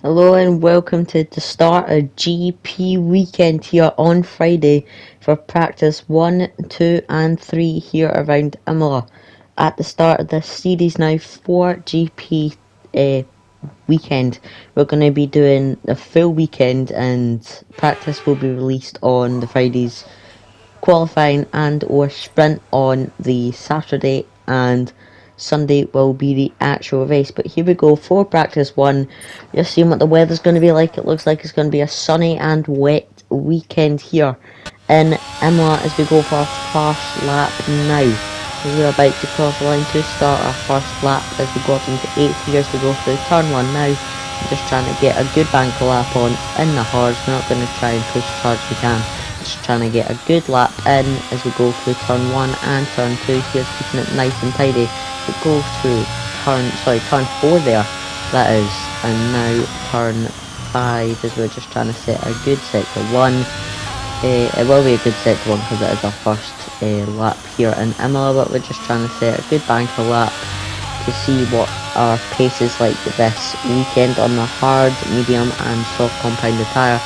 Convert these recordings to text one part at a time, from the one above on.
Hello and welcome to the start of GP weekend here on Friday for practice 1, 2 and 3 here around Imola. At the start of this series now for GP weekend, we're going to be doing a full weekend and practice will be released on the Fridays, qualifying and or sprint on the Saturday, and Sunday will be the actual race. But here we go for practice 1. Just seeing what the weather's going to be like. It looks like it's going to be a sunny and wet weekend here in Imola as we go for our first lap now. We're about to cross the line to start our first lap as we go up into 8th gear as we go through turn 1 now. I'm just trying to get a good bank lap on in the hards. We're not going to try and push as hard as we can. Just trying to get a good lap in as we go through turn 1 and turn 2. Here's keeping it nice and tidy. We go through turn 4 there, that is, and now turn 5 as we're just trying to set a good sector 1. It will be a good sector 1 because it is our first lap here in Imola, but we're just trying to set a good banker lap to see what our pace is like this weekend on the hard, medium and soft compounded tyre.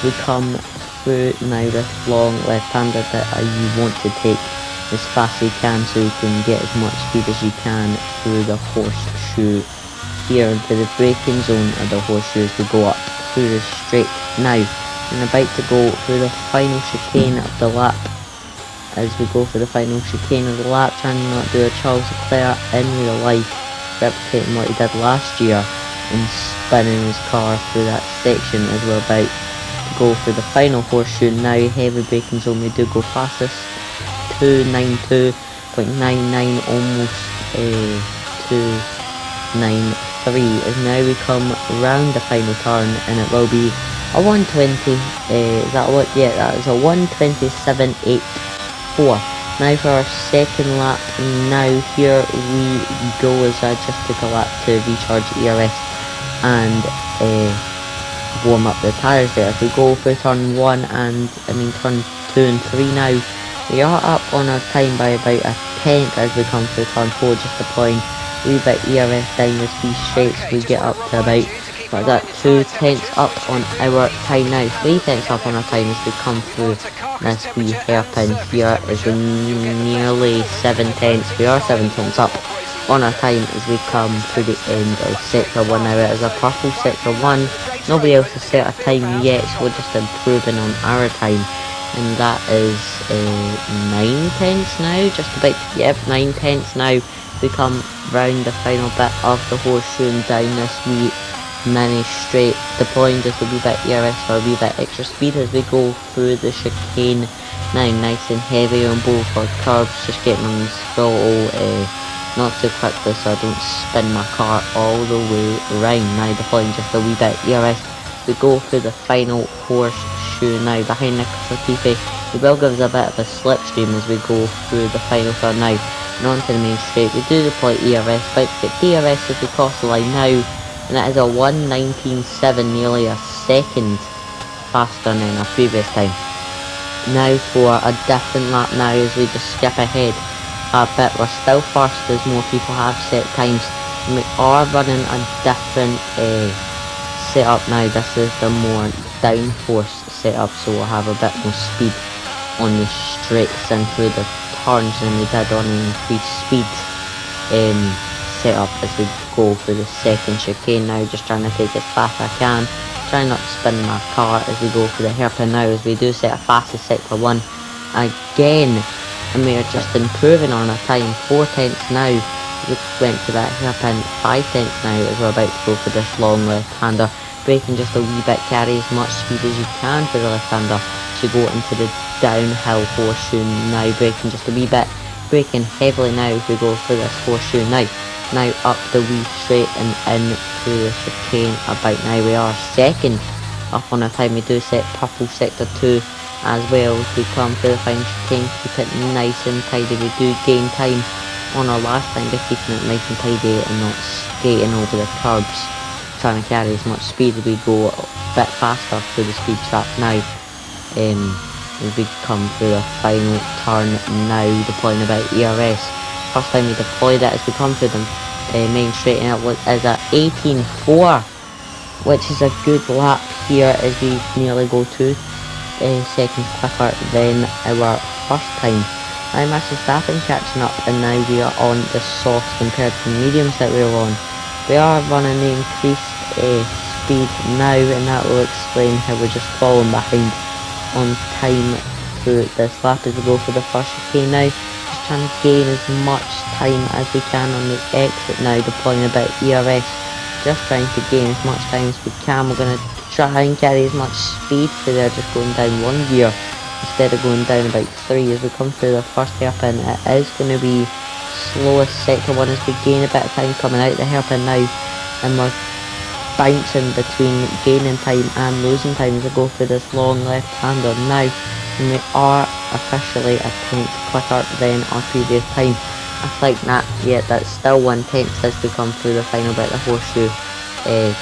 We come through now this long left-hander that you want to take as fast as you can so you can get as much speed as you can through the horseshoe here into the braking zone of the horseshoe as we go up through the straight now. And about to go through the final chicane of the lap as we go for the final chicane of the lap, trying to not do a Charles Leclerc in real life, replicating what he did last year and spinning his car through that section as we're about to go for the final horseshoe now. Heavy braking zone, we do go fastest 292.99, almost 293 as now we come round the final turn and it will be a 120, is that what? Yeah, that is a 127.84. Now for our second lap, now here we go as I just took a lap to recharge ERS and warm up the tyres there. As we go for turn 1 and turn 2 and 3 now, we are up on our time by about a tenth as we come through turn 4, just applying a wee bit ERS down the speed straights. We get up to about that 2 tenths up on our time now, 3 tenths up on our time as we come through this wee hairpin here is nearly 7 tenths. We are 7 tenths up on our time as we come to the end of sector 1 now. It is a purple sector 1, nobody else has set a time yet, so we're just improving on our time, and that is 9 tenths now, just about, yep, 9 tenths now. We come round the final bit of the horseshoe and down this wee mini straight, deploying just a wee bit ERS for a wee bit extra speed as we go through the chicane now, nice and heavy on both our curbs, just getting on the throttle not too quickly so I don't spin my car all the way around. Now deploying just a wee bit ERS, we go through the final horseshoe now behind Nicholas Latifi. He will give us a bit of a slipstream as we go through the final turn now and onto the main straight. We do deploy ERS, about to get DRS as we cross the line now, and that is a 119.7, nearly a second faster than our previous time. Now for a different lap now as we just skip ahead a bit. We're still first as more people have set times, and we are running a different setup now. This is the more downforce setup, so we'll have a bit more speed on the straights and through the turns than we did on an increased speed setup as we go through the second chicane now, just trying to take as fast as I can, trying not to spin my car as we go for the hairpin now as we do set a fastest sector 1 again, and we are just improving on our time, 4 tenths now. We went to that hairpin, 5 tenths now as we're about to go for this long left-hander, braking just a wee bit, carry as much speed as you can for the left-hander to go into the downhill horseshoe now, braking just a wee bit, braking heavily now as we go through this horseshoe now up the wee straight and in through the chicane. About now we are second up on our time. We do set purple sector 2 as well as we come through the final chicane, keep it nice and tidy. We do gain time on our last time by keeping it nice and tidy and not skating over the curbs, trying to carry as much speed as we go a bit faster through the speed trap now. As we come through the final turn now, deploying a bit ERS. First time we deployed it as we come through the main straight, and it is at 18.4. which is a good lap here as we nearly go 2 seconds quicker than our first time. Now Max Verstappen catching up, and now we are on the soft compared to the mediums that we were on. We are running the increased speed now, and that will explain how we're just falling behind on time through this lap as we go for the first chicane now. Just trying to gain as much time as we can on the exit now, deploying a bit of ERS. Just trying to gain as much time as we can. We're going to try and carry as much speed through there, just going down 1 gear instead of going down about 3 as we come through the first hairpin. It is going to be slowest sector 1 as we gain a bit of time coming out the hairpin now, and we're bouncing between gaining time and losing time as we go through this long left-hander now, and we are officially a tenth quicker than our previous time. I think that, yeah, that's still 1/10 as we come through the final bit of the horseshoe.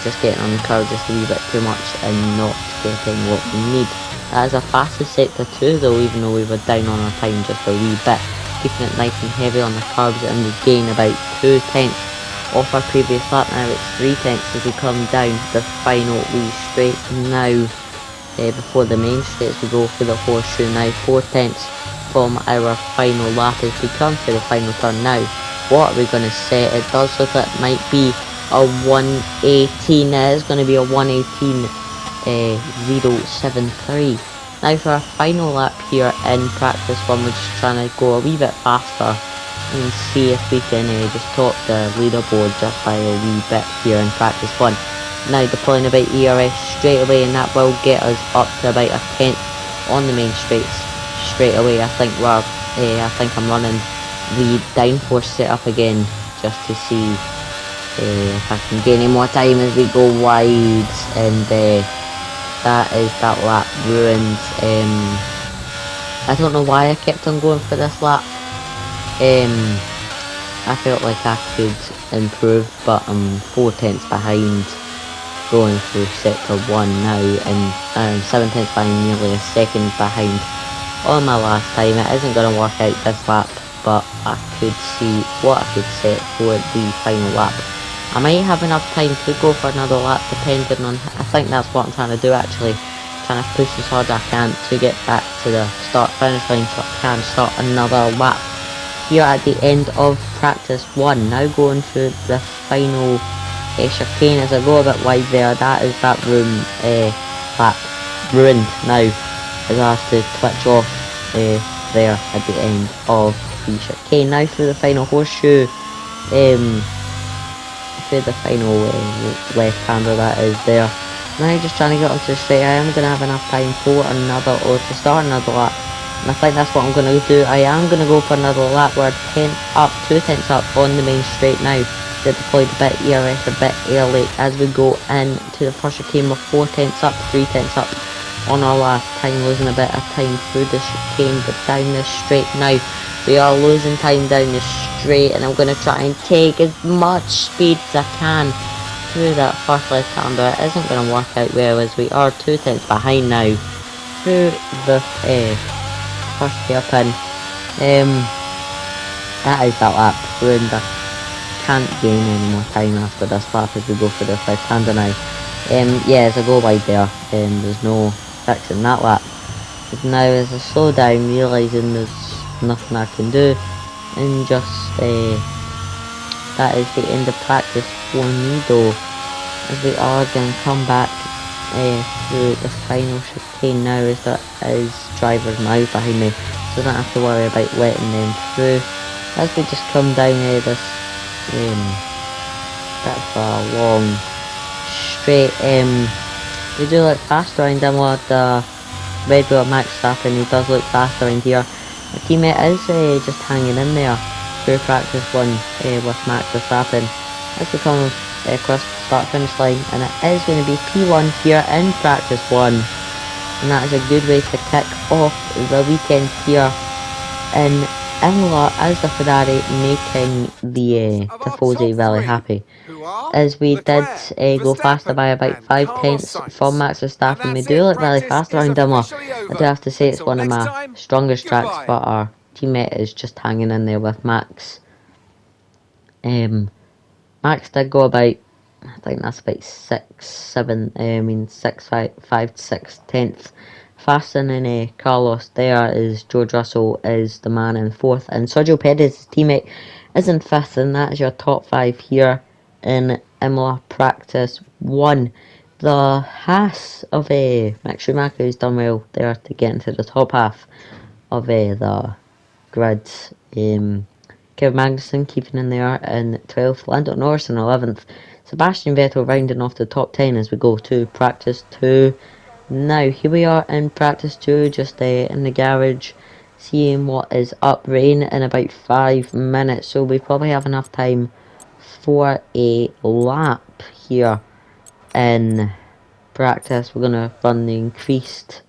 Just getting on the curve just a wee bit too much and not getting what we need. That is a fastest sector 2 though, even though we were down on our time just a wee bit. Keeping it nice and heavy on the curbs, and we gain about 2/10 off our previous lap. Now it's 3/10 as we come down the final wee straight now. Before the main straight as we go for the horseshoe now, 4/10 from our final lap as we come to the final turn now. What are we going to set? It does look like it might be a 118. It is going to be a 118.073. Now for our final lap here in practice 1, we're just trying to go a wee bit faster and see if we can just top the leaderboard just by a wee bit here in practice 1. Now deploying a bit ERS straight away, and that will get us up to about a 10th on the main straights straight away. I think I'm running the downforce setup again just to see if I can gain any more time as we go wide, and that is that lap ruined. I don't know why I kept on going for this lap. I felt like I could improve, but I'm 4/10 behind going through sector 1 now, and I'm 7/10 behind, nearly a second behind on my last time. It isn't going to work out this lap, but I could see what I could set for the final lap. I might have enough time to go for another lap depending on, I think that's what I'm trying to do actually. Trying to push as hard as I can to get back to the start finish line so I can start another lap here at the end of practice 1. Now going through the final chicane as I go a bit wide there. That is that lap ruined now as I have to twitch off there at the end of the chicane. Now through the final horseshoe, through the final left-hander that is there. Now just trying to get onto the straight. I am going to have enough time for another, or to start another lap, and I think that's what I'm going to do. I am going to go for another lap. We're 2/10 up on the main straight now. To deploy a bit ERS a bit early as we go into the first chicane. We're 4/10 up, 3/10 up on our last time, losing a bit of time through the chicane, but down this straight now we are losing time down the straight, and I'm going to try and take as much speed as I can through that first left-hander. It isn't going to work out well as we are 2/10 behind now through the first hairpin. That is that lap ruined. I can't gain any more time after this lap as we go for this left-hander now. Yeah, as I go wide there, there's no fixing that lap. But now as I slow down, realising there's nothing I can do, and just that is the end of practice for me though, as we are going to come back through the final chicane now, as there is drivers now behind me, so I don't have to worry about letting them through as we just come down this bit of a long straight. We do look faster around Imola. The Red Bull Max Verstappen, he does look faster around here. My teammate is just hanging in there through practice 1 with Max Verstappen as we come across the start finish line, and it is going to be P1 here in practice 1, and that is a good way to kick off the weekend here in Imola as the Ferrari, making the Tifosi very happy, as we did go faster by about 5/10 from Max Verstappen. We do look really fast around Imola. I do have to say it's one of my strongest tracks, but our teammate is just hanging in there with Max. Max did go about I think that's about 5 to 6 tenths faster than Carlos. There is George Russell is the man in 4th, and Sergio Perez, his teammate, is in 5th, and that is your top 5 here in Imola Practice 1. The Haas of Max Schumacher has done well there to get into the top half of the grid. Kevin Magnussen keeping in there in 12th, Lando Norris in 11th, Sebastian Vettel rounding off the top 10 as we go to practice 2. Now, here we are in practice 2, just in the garage, seeing what is up. Rain in about 5 minutes, so we probably have enough time for a lap here in practice. We're going to run the increased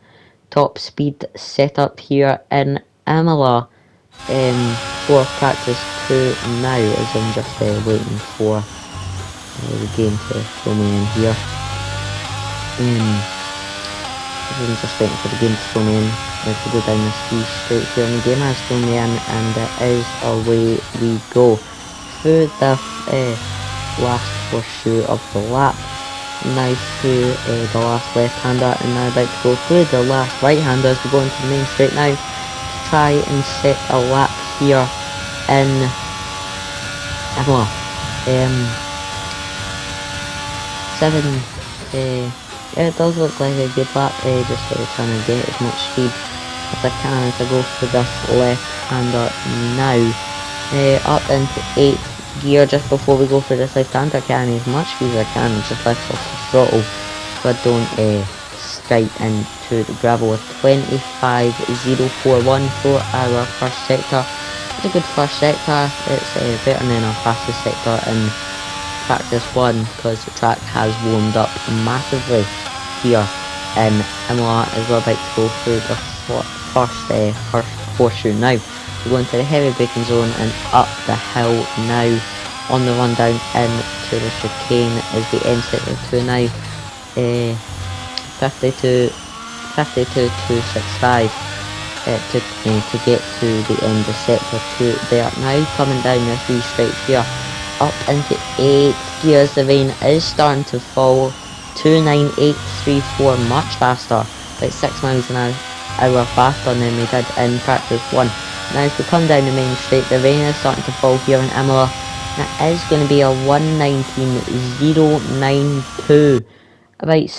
top speed setup here in Imola for practice 2 now, as I'm just waiting for the game to throw me in here. I'm just waiting for the game to throw me in to go down this wee straight here, and the game has thrown me in, and it is away we go through the last horseshoe of the lap. Now through the last left-hander, and now about to go through the last right-hander as we go into the main straight now to try and set a lap here in Imola. 7 it does look like a good lap, just trying to get as much speed as I can as I go through this left-hander now. Up into 8th gear just before we go for this left-hander, can as much speed as I can and just lift off the throttle so I don't straight into the gravel with 25.041 for our first sector. It's a good first sector, it's better than our fastest sector in practice 1 because the track has warmed up massively here in Imola as we're about to go through the first horseshoe now. We're going to the heavy braking zone and up the hill now on the run down into the chicane as we end sector 2 now. 52.265 it took me to get to the end of sector 2 there. Now coming down the 3 straight here up into 8th gear, the rain is starting to fall. 29834, much faster, about 6 miles an hour faster than we did in practice 1. Now as we come down the main straight, the rain is starting to fall here in Imola. That is going to be a 119.092, about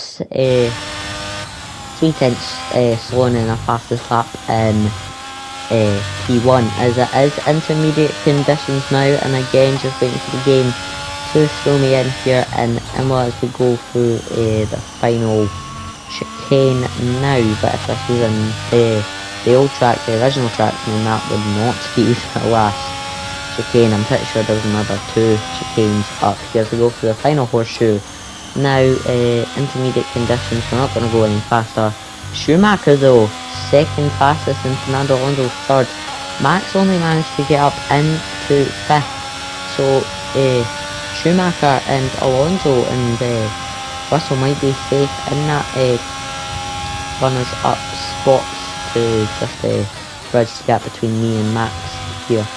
3 tenths slower than our fastest lap in P1 as it is intermediate conditions now, and again just waiting for the game to throw me in here in Imola as we go through the final chicane now. But if this was in the old track, the original track, then that would not be the last chicane. I'm pretty sure there's another 2 chicanes up here as we go for the final horseshoe. Now intermediate conditions, we're not going to go any faster. Schumacher though, second fastest and Fernando Alonso third. Max only managed to get up into 5th, so Schumacher and Alonso and Russell might be safe in that runners up spots to just bridge the gap between me and Max here.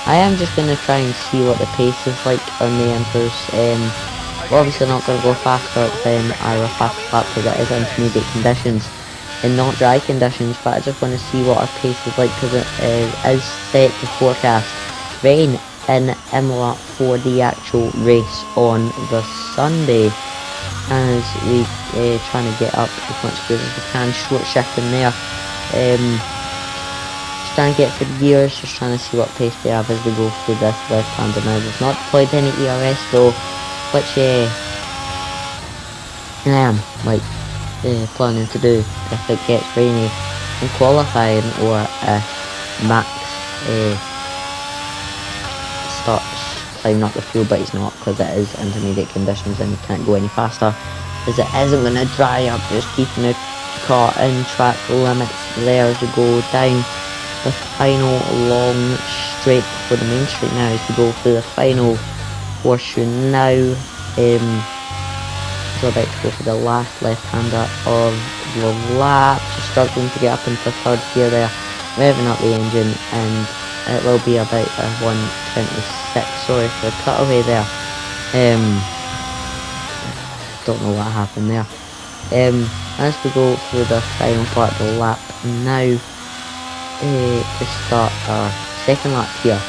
I am just going to try and see what the pace is like on the enters. We're obviously not going to go faster than our fastest lap because it is intermediate conditions and not dry conditions, but I just want to see what our pace is like because it is set to forecast rain in Imola for the actual race on the Sunday, as we trying to get up as much speed as we can, short shift in there, just trying to get through the gears, just trying to see what pace we have as we go through this left-hander now. We've not deployed any ERS though, which I am planning to do if it gets rainy in qualifying, or if Max starts climbing up the field, but he's not because it is intermediate conditions and he can't go any faster as it isn't going to dry up. Just keeping the car in track limits there as we go down the final long straight for the main straight now as we go through the final horseshoe now. So about to go for the last left-hander of the lap, just struggling to get up into 3rd gear there, revving up the engine, and it will be about a 126, sorry for the cutaway there. don't know what happened there. As we go through the final part of the lap now, to start our second lap here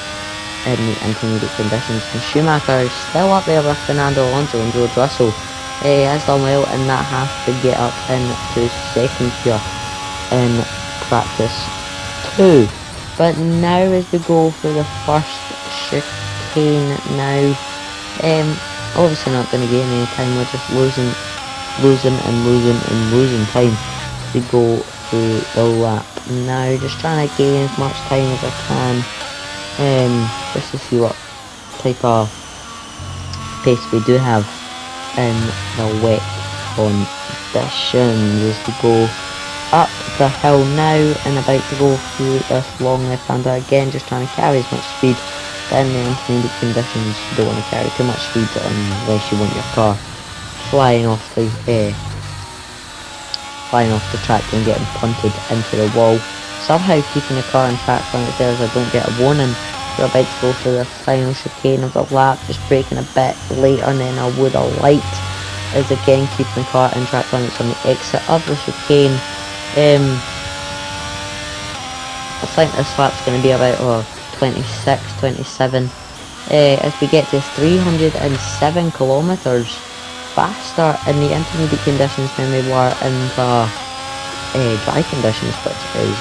in the intermediate conditions, and Schumacher is still up there with Fernando Alonso and George Russell. Has done well in that half to get up into second here in practice 2. But now as we go through the first chicane now, obviously not going to gain any time, we're just losing time to go through the lap. Now just trying to gain as much time as I can, just to see what type of pace we do have in the wet conditions as we go up the hill now and about to go through this long left-hander again, just trying to carry as much speed. But in the intermediate conditions you don't want to carry too much speed unless you want your car flying off the track and getting punted into the wall. Somehow keeping the car on track when it's there as I don't get a warning. We're about to go through the final chicane of the lap, just braking a bit later than I would have liked, as again keeping the car in track when it's on the exit of the chicane. I think this lap's going to be about 26, 27, as we get to 307 kilometers faster in the intermediate conditions than we were in the dry conditions, which is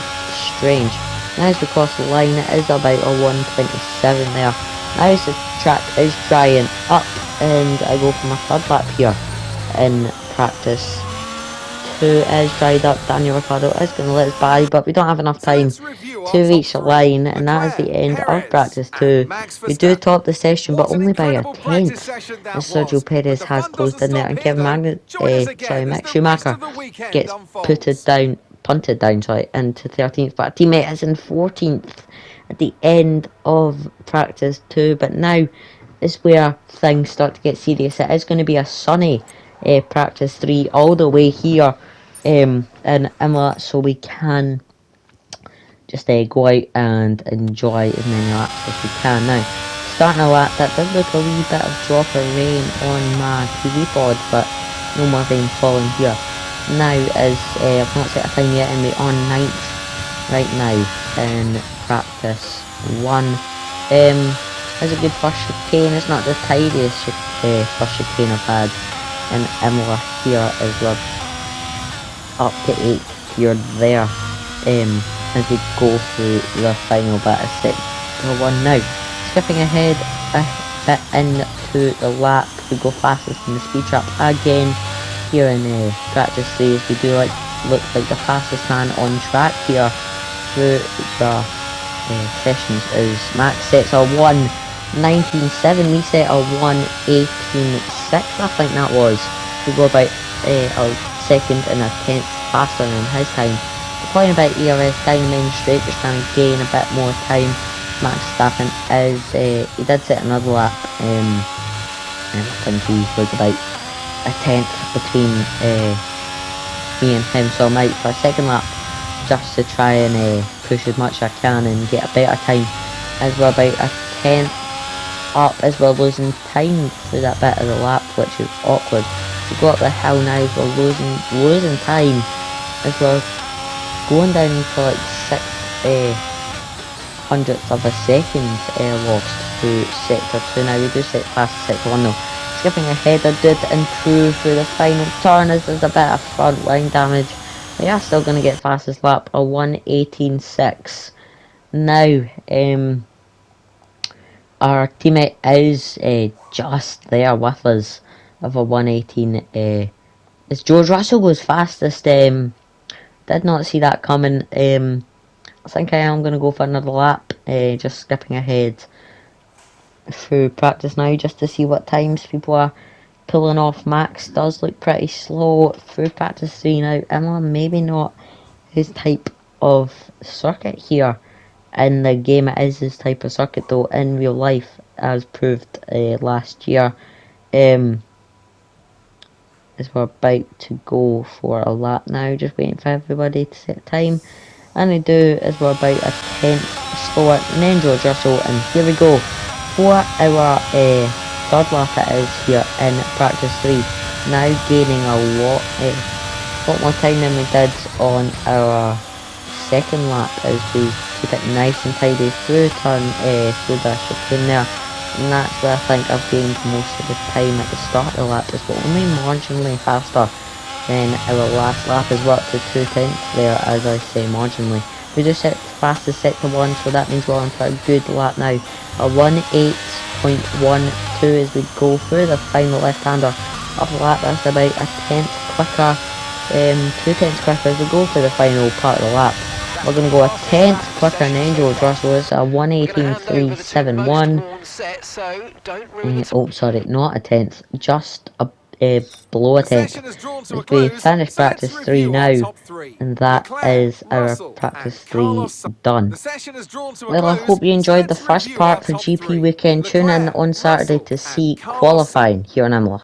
strange. Now as we cross the line, it is about a 127 there. Now as the track is drying up and I go for my third lap here in practice 2 is dried up. Daniel Ricciardo is going to let us by, but we don't have enough time to reach the line, and that is the end of practice 2. We do top the session, but only by a tenth, as Sergio Perez has closed in there, and Mick Schumacher gets punted down, into 13th, but a teammate is in 14th at the end of practice 2. But now is where things start to get serious. It is going to be a sunny practice 3 all the way here in Imola, so we can just go out and enjoy as many laps as we can. Now, starting a lap, that does look a wee bit of drop of rain on my TV pod, but no more rain falling here. Now is, I've not set a time yet, and we're on 9th right now in practice 1. It's a good first chicane. It's not the tidiest first chicane I've had in Imola here, as we're up to 8th here there, as we go through the final bit of sector 1 now. Skipping ahead a bit into the lap, we go fastest in the speed trap again here in practice 3, as we do look like the fastest man on track here through the sessions, as Max sets a 1:19.7, we set a 1:18.6, I think that was. We go about a second and a tenth faster than his time. Deploying about ERS down the main straight, just trying to gain a bit more time. Max Verstappen is, he did set another lap, and I think he's like about a tenth between me and him, so I might for a second lap just to try and push as much as I can and get a better time, as we're about a tenth up, as we're losing time through that bit of the lap, which is awkward. We go up the hill now, as we're losing time, as we're going down to like 6 hundredths of a second lost through sector 2. Now we do set past sector 1 though. Skipping ahead, I did improve through the final turn, as there's a bit of front line damage. We are still going to get fastest lap, a 1:18.6. Now, our teammate is just there with us of a 1:18. As George Russell was fastest, did not see that coming. I think I am going to go for another lap, just skipping ahead through practice now, just to see what times people are pulling off. Max does look pretty slow through practice 3 now. Imola maybe not his type of circuit here in the game. It is his type of circuit though in real life, as proved last year. As we're about to go for a lap now, just waiting for everybody to set time, and we do, as we're about a tenth slower than George Russell, and here we go for our third lap it is here in practice 3. now gaining a lot more time than we did on our second lap as we keep it nice and tidy through through the chicane there. And that's where I think I've gained most of the time at the start of the lap, as we're only marginally faster than our last lap as well, to 2/10 there, as I say, marginally. We just set fastest set to 1, so that means we're on for a good lap now. A 1:8.12 as we go through the final left-hander of the lap. That's about a tenth quicker, 2/10 quicker as we go through the final part of the lap. We're going to go a tenth quicker than George Russell. It's a 1:18.371. Oh, sorry, not a tenth, just below a tenth. As we finish practice 3 now, and that is our practice 3 done. Well, I hope you enjoyed the first part for GP weekend. Tune in on Saturday to see qualifying here in Imola.